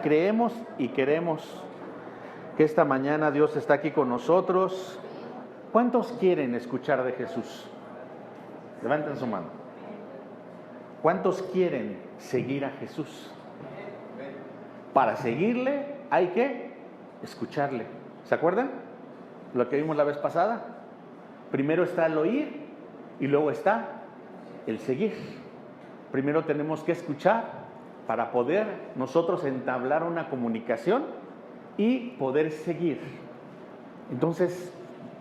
creemos y queremos que esta mañana Dios está aquí con nosotros. ¿Cuántos quieren escuchar de Jesús? Levanten su mano. ¿Cuántos quieren seguir a Jesús? Para seguirle hay que escucharle. ¿Se acuerdan? Lo que vimos la vez pasada. Primero está el oír y luego está el seguir. Primero tenemos que escuchar para poder nosotros entablar una comunicación y poder seguir. Entonces,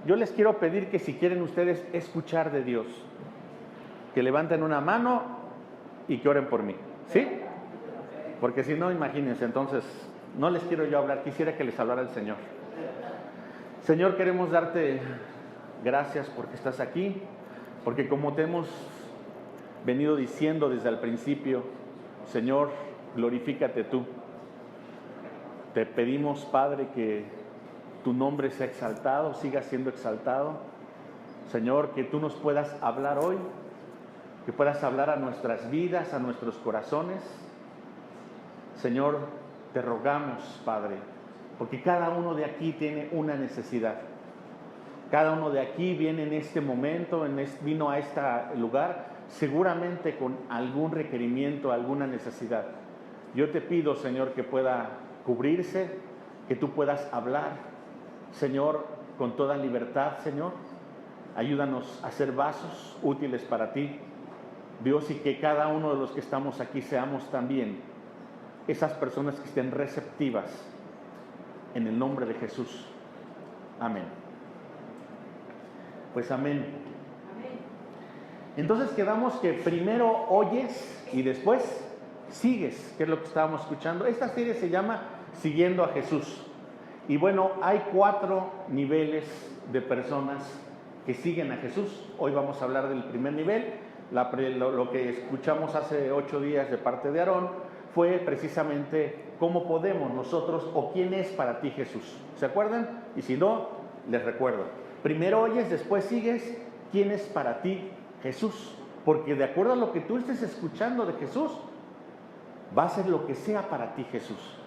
yo les quiero pedir que si quieren ustedes escuchar de Dios, que levanten una mano y que oren por mí, ¿sí? Porque si no, imagínense, entonces, no les quiero yo hablar, quisiera que les hablara el Señor. Señor, queremos darte gracias porque estás aquí, porque como te hemos venido diciendo desde el principio, Señor, glorifícate tú. Te pedimos, Padre, que tu nombre sea exaltado, siga siendo exaltado. Señor, que tú nos puedas hablar hoy, que puedas hablar a nuestras vidas, a nuestros corazones. Señor, te rogamos, Padre, porque cada uno de aquí tiene una necesidad. Cada uno de aquí viene en este momento, vino a este lugar, seguramente con algún requerimiento, alguna necesidad. Yo te pido, Señor, que pueda cubrirse, que tú puedas hablar, Señor, con toda libertad, Señor. Ayúdanos a ser vasos útiles para ti, Dios, y que cada uno de los que estamos aquí seamos también esas personas que estén receptivas en el nombre de Jesús. Amén. Pues amén. Entonces quedamos que primero oyes y después sigues, que es lo que estábamos escuchando. Esta serie se llama Siguiendo a Jesús. Y bueno, hay 4 niveles de personas que siguen a Jesús. Hoy vamos a hablar del primer nivel. Lo que escuchamos hace 8 días de parte de Aarón fue precisamente cómo podemos nosotros o quién es para ti Jesús. ¿Se acuerdan? Y si no, les recuerdo. Primero oyes, después sigues. ¿Quién es para ti Jesús? Porque de acuerdo a lo que tú estés escuchando de Jesús, va a ser lo que sea para ti Jesús.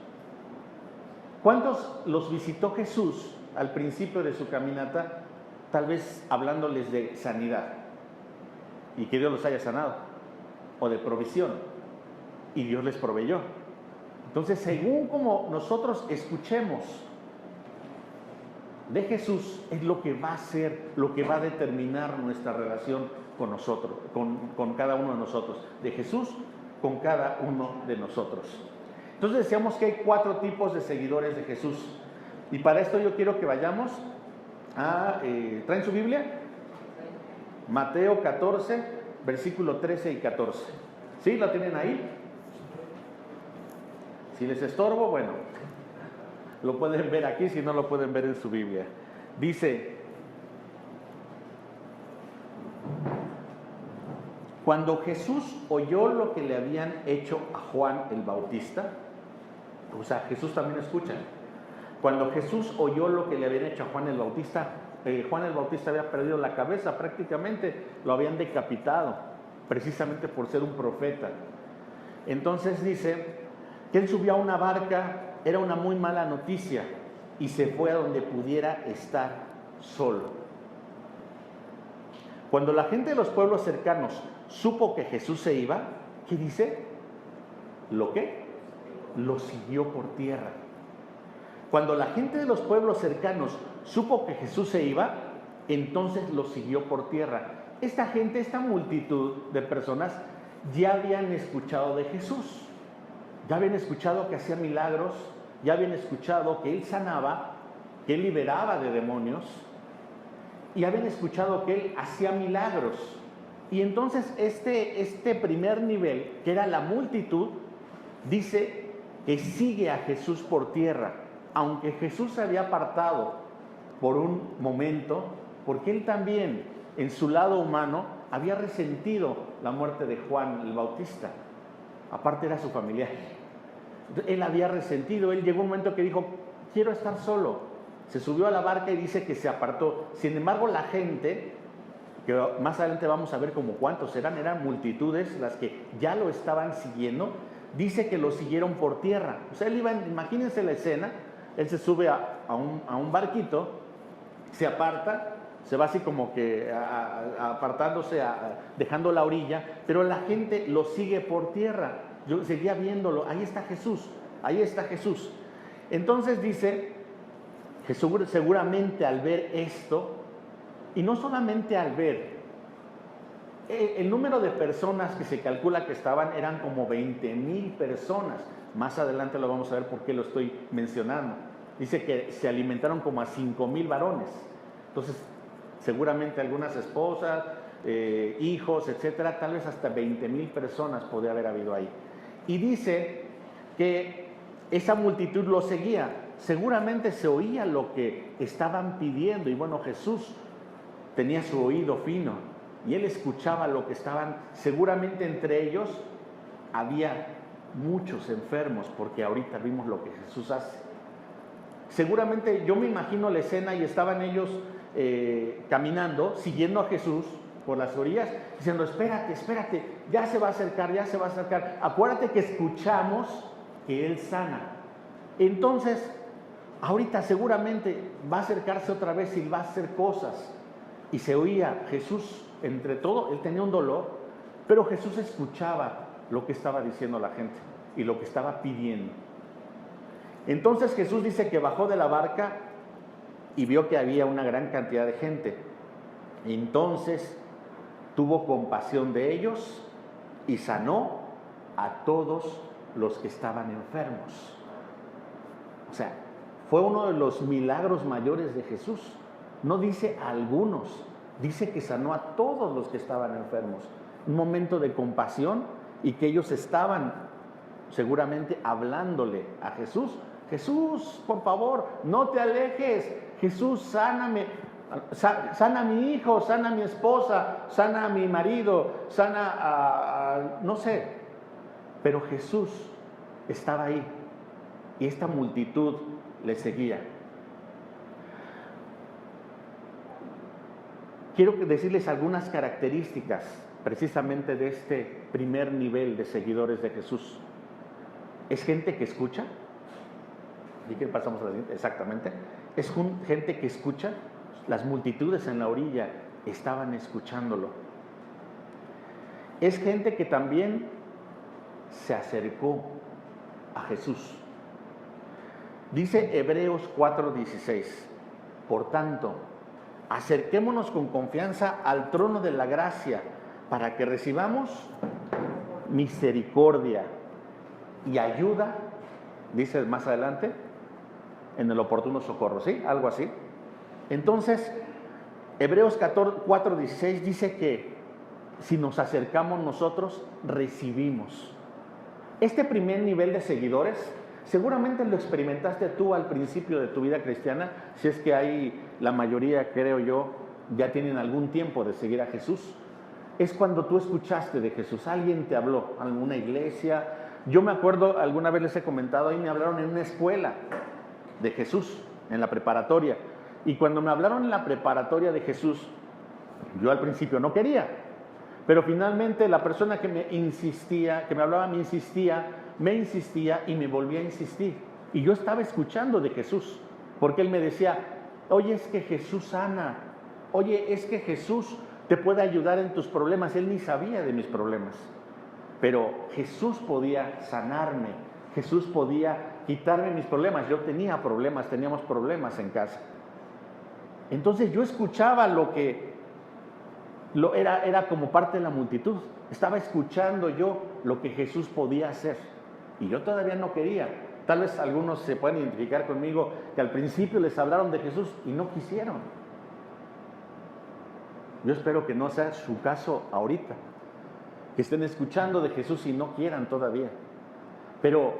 ¿Cuántos los visitó Jesús al principio de su caminata, tal vez hablándoles de sanidad y que Dios los haya sanado, o de provisión y Dios les proveyó? Entonces, según como nosotros escuchemos de Jesús, es lo que va a ser, lo que va a determinar nuestra relación con nosotros, con cada uno de nosotros, de Jesús con cada uno de nosotros. Entonces decíamos que hay 4 tipos de seguidores de Jesús, y para esto yo quiero que vayamos a, ¿traen su Biblia? Mateo 14, versículo 13 y 14. ¿Sí? ¿La tienen ahí? Si les estorbo, bueno, lo pueden ver aquí, si no lo pueden ver en su Biblia. Dice: cuando Jesús oyó lo que le habían hecho a Juan el Bautista, o sea, Jesús también escucha. Cuando Jesús oyó lo que le habían hecho a Juan el Bautista había perdido la cabeza prácticamente, lo habían decapitado, precisamente por ser un profeta. Entonces dice que él subió a una barca, era una muy mala noticia, y se fue a donde pudiera estar solo. Cuando la gente de los pueblos cercanos supo que Jesús se iba, ¿qué dice? ¿Lo qué? Lo siguió por tierra. Cuando la gente de los pueblos cercanos supo que Jesús se iba, entonces lo siguió por tierra. Esta gente, esta multitud de personas ya habían escuchado de Jesús, ya habían escuchado que hacía milagros, ya habían escuchado que él sanaba, que él liberaba de demonios, y habían escuchado que él hacía milagros. Y entonces este primer nivel, que era la multitud, dice que sigue a Jesús por tierra, aunque Jesús se había apartado por un momento, porque él también, en su lado humano, había resentido la muerte de Juan el Bautista. Aparte era su familiar. Él había resentido, él llegó un momento que dijo: quiero estar solo. Se subió a la barca y dice que se apartó. Sin embargo, la gente, que más adelante vamos a ver como cuántos eran multitudes las que ya lo estaban siguiendo, dice que lo siguieron por tierra. O sea, él iba, imagínense la escena, él se sube a un barquito, se aparta, se va así como que apartándose, dejando la orilla, pero la gente lo sigue por tierra. Yo seguía viéndolo, ahí está Jesús, ahí está Jesús. Entonces dice que seguramente al ver esto, y no solamente al ver, el número de personas que se calcula que estaban eran como 20,000 personas. Más adelante lo vamos a ver por qué lo estoy mencionando. Dice que se alimentaron como a 5,000 varones. Entonces, seguramente algunas esposas, hijos, etcétera, tal vez hasta 20,000 personas podría haber habido ahí. Y dice que esa multitud lo seguía. Seguramente se oía lo que estaban pidiendo. Y bueno, Jesús tenía su oído fino y él escuchaba lo que estaban. Seguramente entre ellos había muchos enfermos, porque ahorita vimos lo que Jesús hace. Seguramente yo me imagino la escena y estaban ellos caminando, siguiendo a Jesús por las orillas, diciendo: espérate, espérate, ya se va a acercar, ya se va a acercar. Acuérdate que escuchamos que Él sana. Entonces, ahorita seguramente va a acercarse otra vez y va a hacer cosas. Y se oía Jesús, entre todo, Él tenía un dolor, pero Jesús escuchaba lo que estaba diciendo la gente y lo que estaba pidiendo. Entonces Jesús dice que bajó de la barca y vio que había una gran cantidad de gente. Entonces tuvo compasión de ellos y sanó a todos los que estaban enfermos. O sea, fue uno de los milagros mayores de Jesús. No dice a algunos, dice que sanó a todos los que estaban enfermos. Un momento de compasión, y que ellos estaban seguramente hablándole a Jesús: Jesús, por favor, no te alejes. Jesús, sáname, sana a mi hijo, sana a mi esposa, sana a mi marido, sana no sé. Pero Jesús estaba ahí y esta multitud le seguía. Quiero decirles algunas características precisamente de este primer nivel de seguidores de Jesús. ¿Es gente que escucha? ¿Y qué pasamos a decir? Exactamente. Es gente que escucha. Las multitudes en la orilla estaban escuchándolo. Es gente que también se acercó a Jesús. Dice Hebreos 4:16: por tanto, acerquémonos con confianza al trono de la gracia para que recibamos misericordia y ayuda, dice más adelante, en el oportuno socorro, ¿sí? Algo así. Entonces, Hebreos 4:16 dice que si nos acercamos nosotros, recibimos. Este primer nivel de seguidores, seguramente lo experimentaste tú al principio de tu vida cristiana, si es que hay, la mayoría, creo yo, ya tienen algún tiempo de seguir a Jesús. Es cuando tú escuchaste de Jesús, alguien te habló, alguna iglesia. Yo me acuerdo, alguna vez les he comentado, ahí me hablaron en una escuela de Jesús, en la preparatoria. Y cuando me hablaron en la preparatoria de Jesús, yo al principio no quería, pero finalmente la persona que me insistía, que me hablaba, me insistía y me volvía a insistir. Y yo estaba escuchando de Jesús, porque él me decía: oye, es que Jesús sana, oye, es que Jesús te puede ayudar en tus problemas. Él ni sabía de mis problemas, pero Jesús podía sanarme, Jesús podía quitarme mis problemas. Yo tenía problemas, teníamos problemas en casa. Entonces yo escuchaba era como parte de la multitud. Estaba escuchando yo lo que Jesús podía hacer. Y yo todavía no quería. Tal vez algunos se pueden identificar conmigo, que al principio les hablaron de Jesús y no quisieron. Yo espero que no sea su caso ahorita, que estén escuchando de Jesús y no quieran todavía. Pero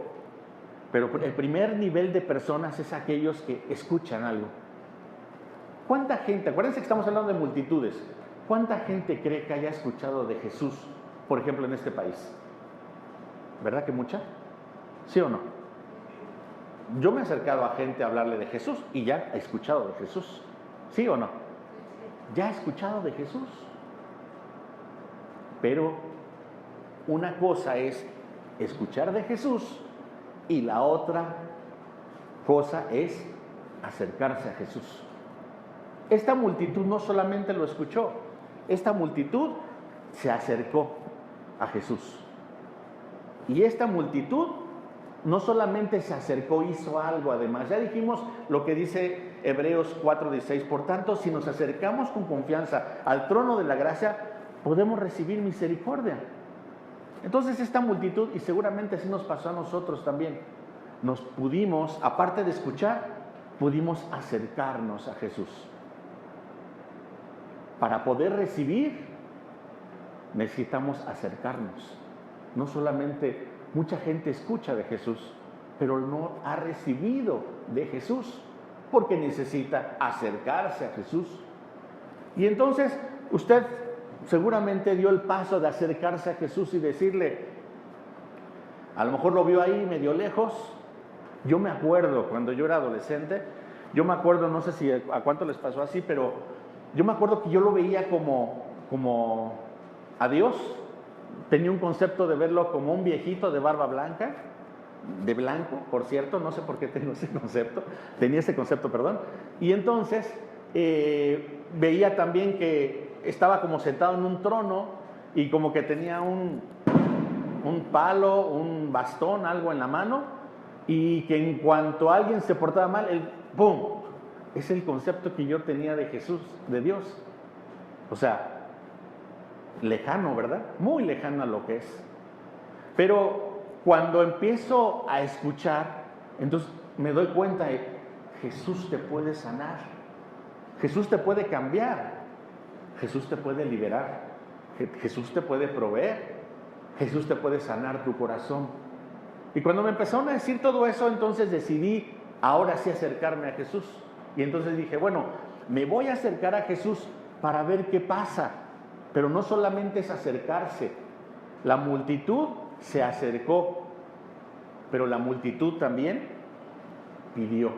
el primer nivel de personas es aquellos que escuchan algo. ¿Cuánta gente? Acuérdense que estamos hablando de multitudes. ¿Cuánta gente cree que haya escuchado de Jesús, por ejemplo, en este país? ¿Verdad que mucha? ¿Sí o no? Yo me he acercado a gente a hablarle de Jesús y ya he escuchado de Jesús. ¿Sí o no? Ya he escuchado de Jesús. Pero una cosa es escuchar de Jesús, y la otra cosa es acercarse a Jesús. Esta multitud no solamente lo escuchó, esta multitud se acercó a Jesús. Y esta multitud no solamente se acercó, hizo algo además. Ya dijimos lo que dice Hebreos 4:16. Por tanto, si nos acercamos con confianza al trono de la gracia, podemos recibir misericordia. Entonces esta multitud, y seguramente así nos pasó a nosotros también, nos pudimos, aparte de escuchar, pudimos acercarnos a Jesús. Para poder recibir, necesitamos acercarnos. No solamente mucha gente escucha de Jesús, pero no ha recibido de Jesús, porque necesita acercarse a Jesús. Y entonces usted seguramente dio el paso de acercarse a Jesús y decirle, a lo mejor lo vio ahí medio lejos. Yo me acuerdo cuando yo era adolescente, no sé si a cuánto les pasó así, pero yo me acuerdo que yo lo veía como a Dios. Tenía un concepto de verlo como un viejito de barba blanca, de blanco, por cierto, no sé por qué tenía ese concepto, perdón. Y entonces veía también que estaba como sentado en un trono y como que tenía un palo, un bastón, algo en la mano, y que en cuanto alguien se portaba mal, él ¡pum! Es el concepto que yo tenía de Jesús, de Dios. O sea, lejano, ¿verdad? Muy lejano a lo que es. Pero cuando empiezo a escuchar, entonces me doy cuenta de Jesús te puede sanar, Jesús te puede cambiar, Jesús te puede liberar, Jesús te puede proveer, Jesús te puede sanar tu corazón. Y cuando me empezaron a decir todo eso, entonces decidí ahora sí acercarme a Jesús. Y entonces dije, bueno, me voy a acercar a Jesús para ver qué pasa. Pero no solamente es acercarse, la multitud se acercó, pero la multitud también pidió.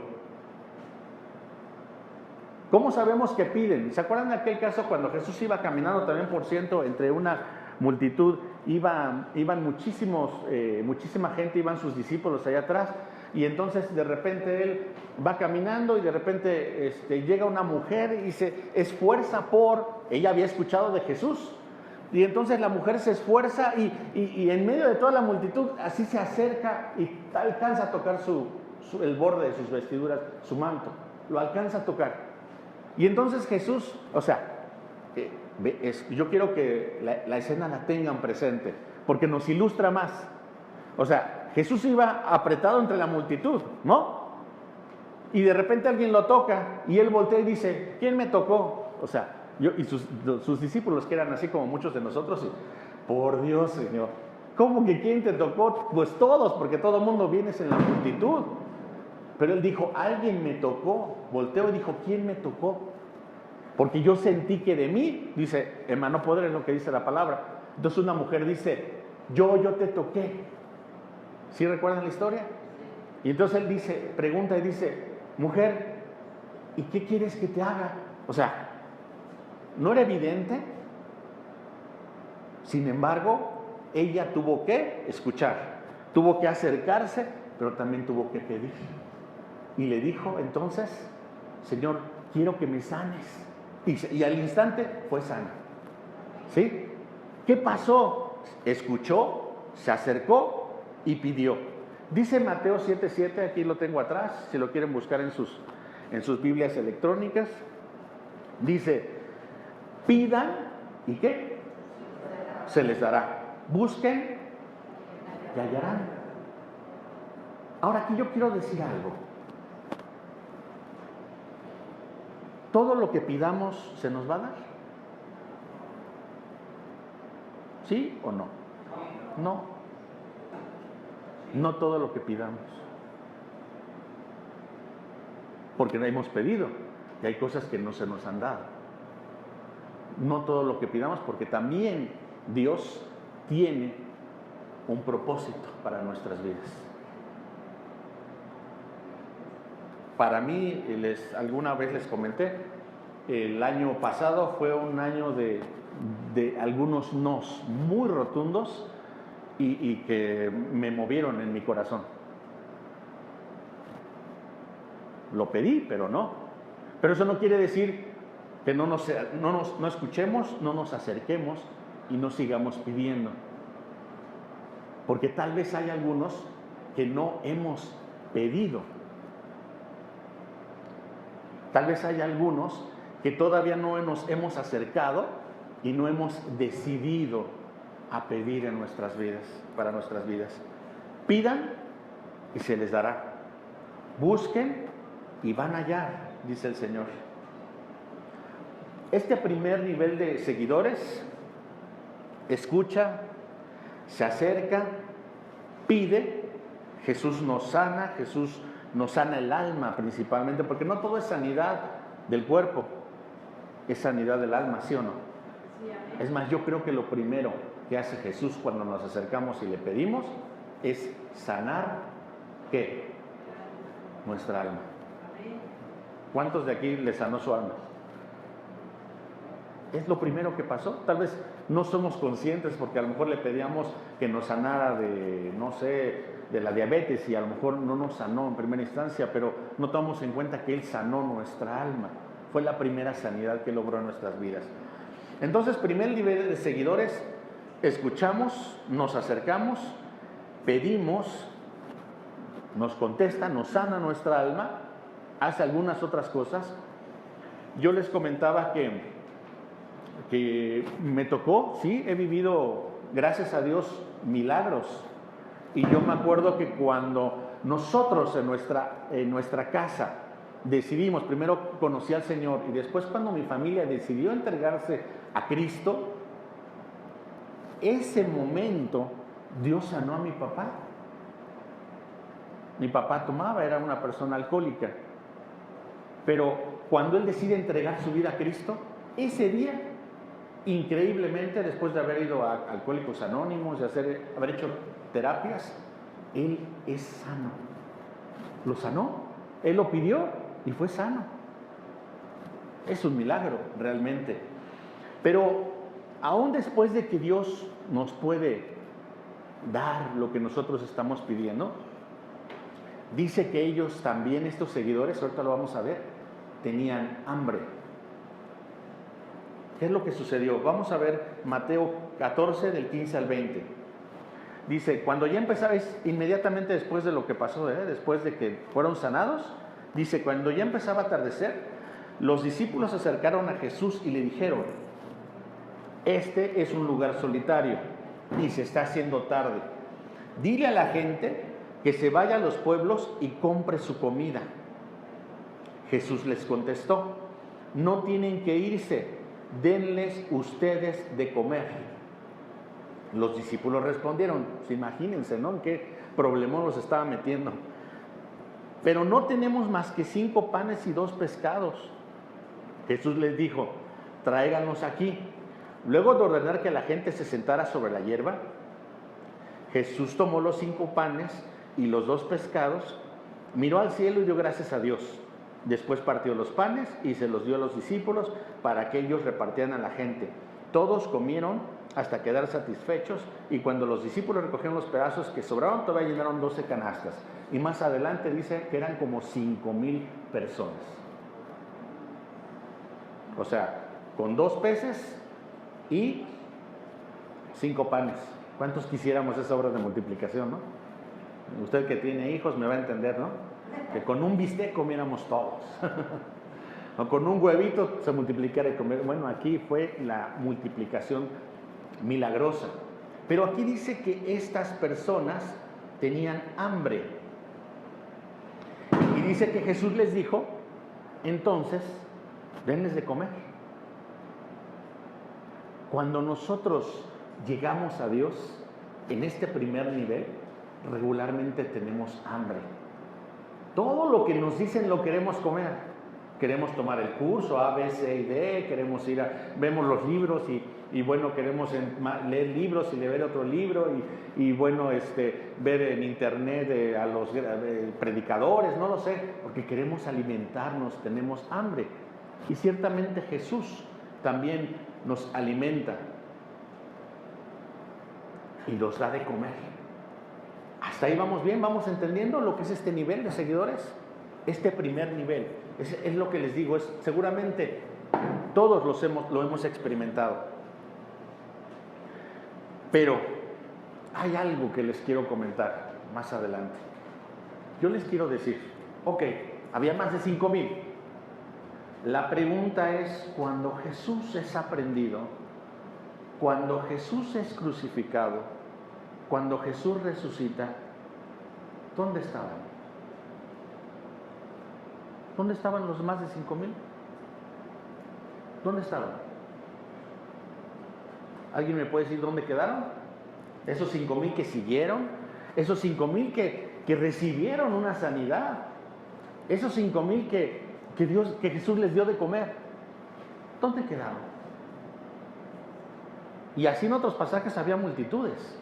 ¿Cómo sabemos que piden? ¿Se acuerdan de aquel caso cuando Jesús iba caminando también, por cierto, entre una multitud? Iban muchísima gente, iban sus discípulos allá atrás, y entonces de repente él va caminando y de repente llega una mujer y se esfuerza ella había escuchado de Jesús, y entonces la mujer se esfuerza y en medio de toda la multitud así se acerca y alcanza a tocar el borde de sus vestiduras, su manto, lo alcanza a tocar. Y entonces Jesús, yo quiero que la escena la tengan presente, porque nos ilustra más. O sea, Jesús iba apretado entre la multitud, ¿no? Y de repente alguien lo toca y él voltea y dice, ¿quién me tocó? O sea, sus discípulos, que eran así como muchos de nosotros, por Dios, Señor, ¿cómo que quién te tocó? Pues todos, porque todo el mundo viene en la multitud. Pero él dijo, alguien me tocó. Volteó y dijo, ¿quién me tocó? Porque yo sentí que de mí, dice, emanó poder, es lo que dice la palabra. Entonces una mujer dice, yo te toqué. ¿Sí recuerdan la historia? Y entonces él pregunta y dice, mujer, ¿y qué quieres que te haga? O sea, ¿no era evidente? Sin embargo, ella tuvo que escuchar, tuvo que acercarse, pero también tuvo que pedir. Y le dijo entonces, Señor, quiero que me sanes. Y al instante fue sana. ¿Sí? ¿Qué pasó? Escuchó, se acercó y pidió. Dice Mateo 7:7, aquí lo tengo atrás, si lo quieren buscar en sus Biblias electrónicas. Dice, pidan, ¿y qué? Se les dará. Busquen y hallarán. Ahora aquí yo quiero decir algo. ¿Todo lo que pidamos se nos va a dar? ¿Sí o no? No. No todo lo que pidamos. Porque no hemos pedido y hay cosas que no se nos han dado. No todo lo que pidamos, porque también Dios tiene un propósito para nuestras vidas. Para mí, alguna vez les comenté, el año pasado fue un año de algunos nos muy rotundos, y que me movieron en mi corazón. Lo pedí, pero no. Pero eso no quiere decir que no escuchemos, no nos acerquemos y no sigamos pidiendo. Porque tal vez hay algunos que no hemos pedido. Tal vez hay algunos que todavía no nos hemos acercado y no hemos decidido a pedir en nuestras vidas, para nuestras vidas. Pidan y se les dará. Busquen y van a hallar, dice el Señor. Este primer nivel de seguidores escucha, se acerca, pide. Jesús nos sana, Jesús nos sana el alma principalmente, porque no todo es sanidad del cuerpo, es sanidad del alma, ¿sí o no? Es más, yo creo que lo primero que hace Jesús cuando nos acercamos y le pedimos es sanar, ¿qué? Nuestra alma. ¿Cuántos de aquí le sanó su alma? Es lo primero que pasó. Tal vez no somos conscientes porque a lo mejor le pedíamos que nos sanara de, no sé, de la diabetes y a lo mejor no nos sanó en primera instancia, pero no tomamos en cuenta que Él sanó nuestra alma. Fue la primera sanidad que logró en nuestras vidas. Entonces, primer nivel de seguidores, escuchamos, nos acercamos, pedimos, nos contesta, nos sana nuestra alma, hace algunas otras cosas. Yo les comentaba que me tocó, sí, he vivido, gracias a Dios, milagros. Y yo me acuerdo que cuando nosotros en nuestra casa decidimos, primero conocí al Señor y después cuando mi familia decidió entregarse a Cristo, ese momento Dios sanó a mi papá. Mi papá tomaba, era una persona alcohólica, pero cuando él decide entregar su vida a Cristo, ese día, increíblemente, después de haber ido a Alcohólicos Anónimos y haber hecho terapias, él es sano. Lo sanó, él lo pidió y fue sano. Es un milagro realmente. Pero aún después de que Dios nos puede dar lo que nosotros estamos pidiendo, dice que ellos también, estos seguidores, ahorita lo vamos a ver, tenían hambre. ¿Qué es lo que sucedió? Vamos a ver Mateo 14, del 15 al 20. Dice, cuando ya empezaba, inmediatamente después de lo que pasó, después de que fueron sanados, dice, cuando ya empezaba a atardecer, los discípulos se acercaron a Jesús y le dijeron, este es un lugar solitario y se está haciendo tarde. Dile a la gente que se vaya a los pueblos y compre su comida. Jesús les contestó, no tienen que irse, denles ustedes de comer. Los discípulos respondieron, pues imagínense, ¿no? En qué problemón los estaba metiendo. Pero no tenemos más que 5 panes y 2 pescados. Jesús les dijo, tráiganlos aquí. Luego de ordenar que la gente se sentara sobre la hierba, Jesús tomó los 5 panes y los 2 pescados, miró al cielo y dio gracias a Dios. Después partió los panes y se los dio a los discípulos para que ellos repartieran a la gente. Todos comieron hasta quedar satisfechos y cuando los discípulos recogieron los pedazos que sobraron, todavía llenaron 12 canastas. Y más adelante dice que eran como 5,000 personas. O sea, con 2 peces y 5 panes. ¿Cuántos quisiéramos esa obra de multiplicación, no? Usted que tiene hijos me va a entender, ¿no? Que con un bistec comiéramos todos. O con un huevito se multiplicara y comer. Bueno, aquí fue la multiplicación milagrosa. Pero aquí dice que estas personas tenían hambre. Y dice que Jesús les dijo, entonces, denles de comer. Cuando nosotros llegamos a Dios, en este primer nivel, regularmente tenemos hambre. Todo lo que nos dicen lo queremos comer. Queremos tomar el curso A, B, C y D, queremos vemos los libros y bueno, queremos leer libros y leer otro libro y bueno, ver en internet a los predicadores, no lo sé, porque queremos alimentarnos, tenemos hambre. Y ciertamente Jesús también nos alimenta. y los da de comer. Hasta ahí vamos bien, vamos entendiendo lo que es este nivel de seguidores. Este primer nivel, es lo que les digo, seguramente todos lo hemos experimentado. Pero hay algo que les quiero comentar más adelante. Yo les quiero decir, ok, había más de 5,000. La pregunta es, cuando Jesús es aprendido, cuando Jesús es crucificado, cuando Jesús resucita, ¿dónde estaban? ¿Dónde estaban los más de 5,000? ¿Dónde estaban? ¿Alguien me puede decir dónde quedaron? Esos 5,000 que siguieron, esos 5,000 que recibieron una sanidad, esos 5,000 que Jesús les dio de comer, ¿dónde quedaron? Y así en otros pasajes había multitudes.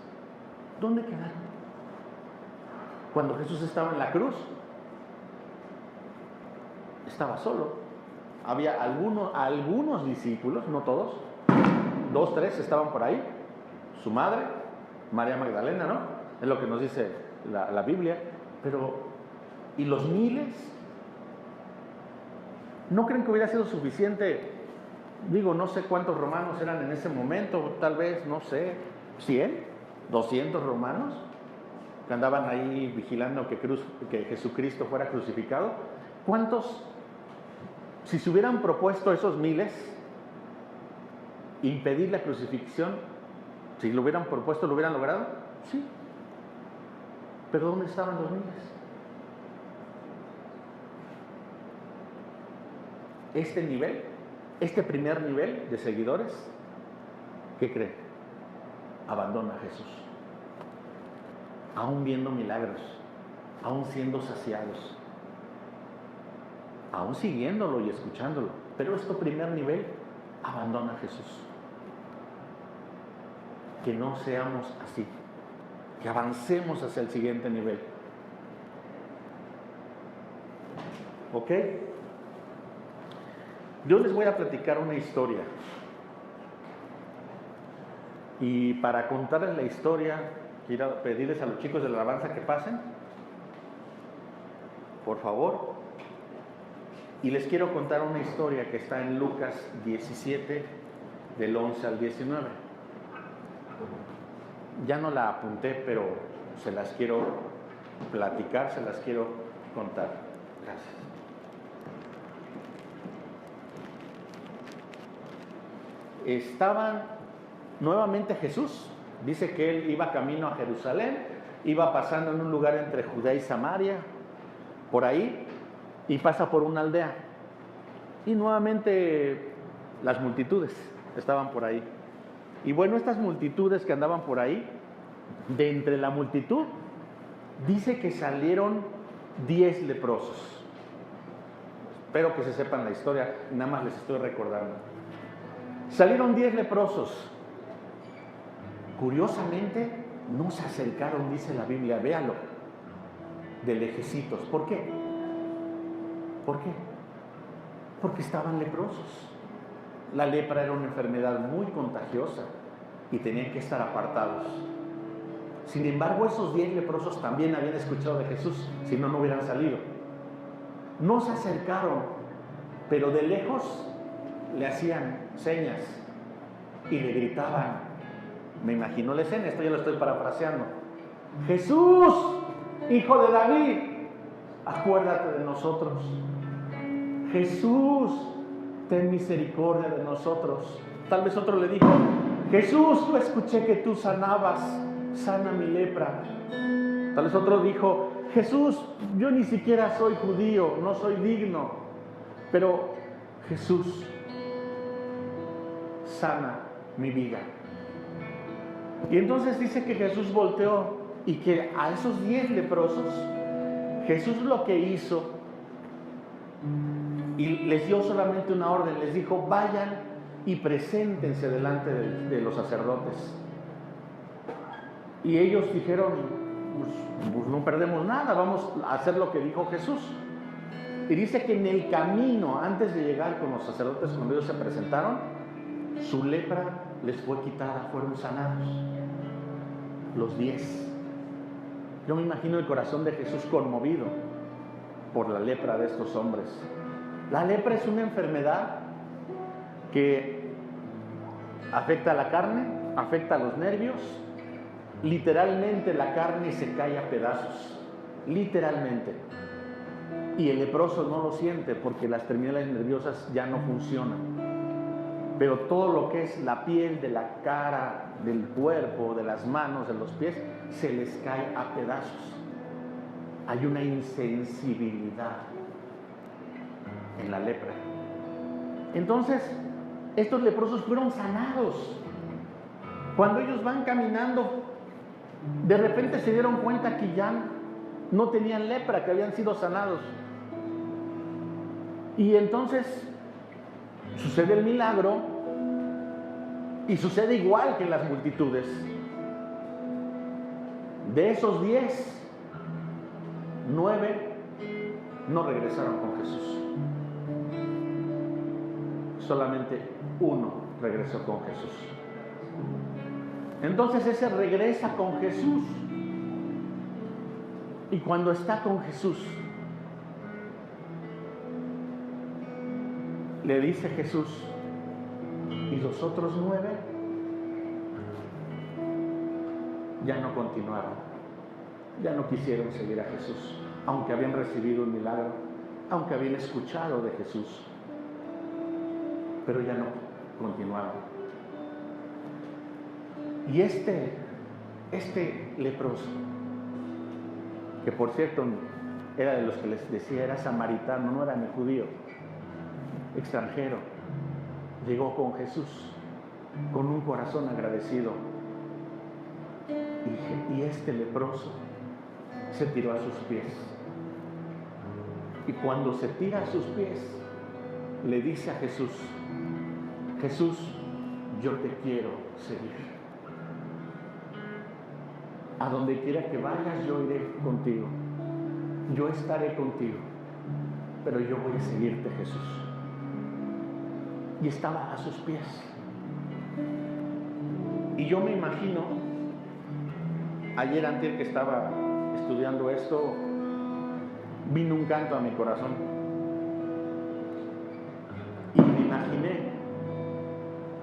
¿Dónde quedaron? Cuando Jesús estaba en la cruz, estaba solo. Había algunos discípulos, no todos, 2, 3 estaban por ahí. Su madre, María Magdalena, ¿no? Es lo que nos dice la Biblia. Pero, ¿y los miles? ¿No creen que hubiera sido suficiente? Digo, no sé cuántos romanos eran en ese momento, tal vez, no sé, 100, 200 romanos que andaban ahí vigilando que Jesucristo fuera crucificado. ¿Cuántos, si se hubieran propuesto esos miles, impedir la crucifixión, si lo hubieran propuesto, lo hubieran logrado? Sí. ¿Pero dónde estaban los miles? Este nivel, este primer nivel de seguidores, ¿qué creen? Abandona a Jesús. Aún viendo milagros, aún siendo saciados, aún siguiéndolo y escuchándolo. Pero este primer nivel, abandona a Jesús. Que no seamos así, que avancemos hacia el siguiente nivel. ¿Ok? Yo les voy a platicar una historia. Y para contarles la historia, quiero pedirles a los chicos de la alabanza que pasen, por favor. Y les quiero contar una historia que está en Lucas 17, del 11 al 19. Ya no la apunté, pero se las quiero platicar, se las quiero contar. Gracias. Estaban nuevamente Jesús, dice que él iba camino a Jerusalén, iba pasando en un lugar entre Judea y Samaria, por ahí, y pasa por una aldea. Y nuevamente las multitudes estaban por ahí. Y bueno, estas multitudes que andaban por ahí, de entre la multitud, dice que salieron 10 leprosos. Espero que se sepan la historia, nada más les estoy recordando. Salieron 10 leprosos. Curiosamente, no se acercaron, dice la Biblia, véalo, de lejecitos. ¿Por qué? ¿Por qué? Porque estaban leprosos. La lepra era una enfermedad muy contagiosa y tenían que estar apartados. Sin embargo, esos 10 leprosos también habían escuchado de Jesús, si no, no hubieran salido. No se acercaron, pero de lejos le hacían señas y le gritaban. Me imagino la escena, esto ya lo estoy parafraseando. Jesús, hijo de David, acuérdate de nosotros. Jesús, ten misericordia de nosotros. Tal vez otro le dijo, Jesús, yo escuché que tú sanabas, sana mi lepra. Tal vez otro dijo, Jesús, yo ni siquiera soy judío, no soy digno, pero Jesús, sana mi vida. Y entonces dice que Jesús volteó y que a esos 10 leprosos, Jesús lo que hizo, y les dio solamente una orden, les dijo, vayan y preséntense delante de los sacerdotes. Y ellos dijeron, pues no perdemos nada, vamos a hacer lo que dijo Jesús. Y dice que en el camino, antes de llegar con los sacerdotes, cuando ellos se presentaron, su lepra les fue quitada, fueron sanados. los 10. Yo me imagino el corazón de Jesús conmovido por la lepra de estos hombres. La lepra es una enfermedad que afecta a la carne, afecta a los nervios. Literalmente la carne se cae a pedazos, literalmente. Y el leproso no lo siente porque las terminales nerviosas ya no funcionan. Pero todo lo que es la piel de la cara, del cuerpo, de las manos, de los pies, se les cae a pedazos. Hay una insensibilidad en la lepra. Entonces, estos leprosos fueron sanados. Cuando ellos van caminando, de repente se dieron cuenta que ya no tenían lepra, que habían sido sanados. Y entonces sucede el milagro y sucede igual que en las multitudes. De esos 10, 9 no regresaron con Jesús. Solamente 1 regresó con Jesús. Entonces ese regresa con Jesús. Y cuando está con Jesús, le dice Jesús, y los otros 9 ya no continuaron, ya no quisieron seguir a Jesús, aunque habían recibido un milagro, aunque habían escuchado de Jesús, pero ya no continuaron. Y este leproso, que por cierto era de los que les decía, era samaritano, no era ni judío, extranjero, llegó con Jesús con un corazón agradecido. Y este leproso se tiró a sus pies. Y cuando se tira a sus pies, le dice a Jesús, Jesús, yo te quiero seguir. A donde quiera que vayas, yo iré contigo. Yo estaré contigo. Pero yo voy a seguirte, Jesús. Y estaba a sus pies. Y yo me imagino, ayer antes que estaba estudiando esto, vino un canto a mi corazón. Y me imaginé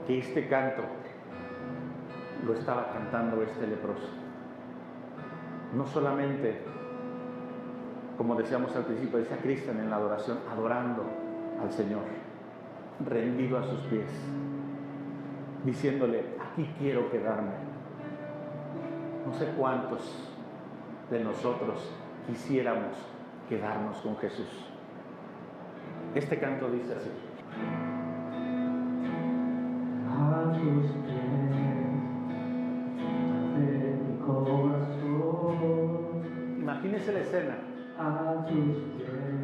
que este canto lo estaba cantando este leproso. No solamente, como decíamos al principio, decía Cristian en la adoración, adorando al Señor, rendido a sus pies, diciéndole, aquí quiero quedarme. No sé cuántos de nosotros quisiéramos quedarnos con Jesús. Este canto dice así. A tus pies de mi corazón. Imagínese la escena. A tus pies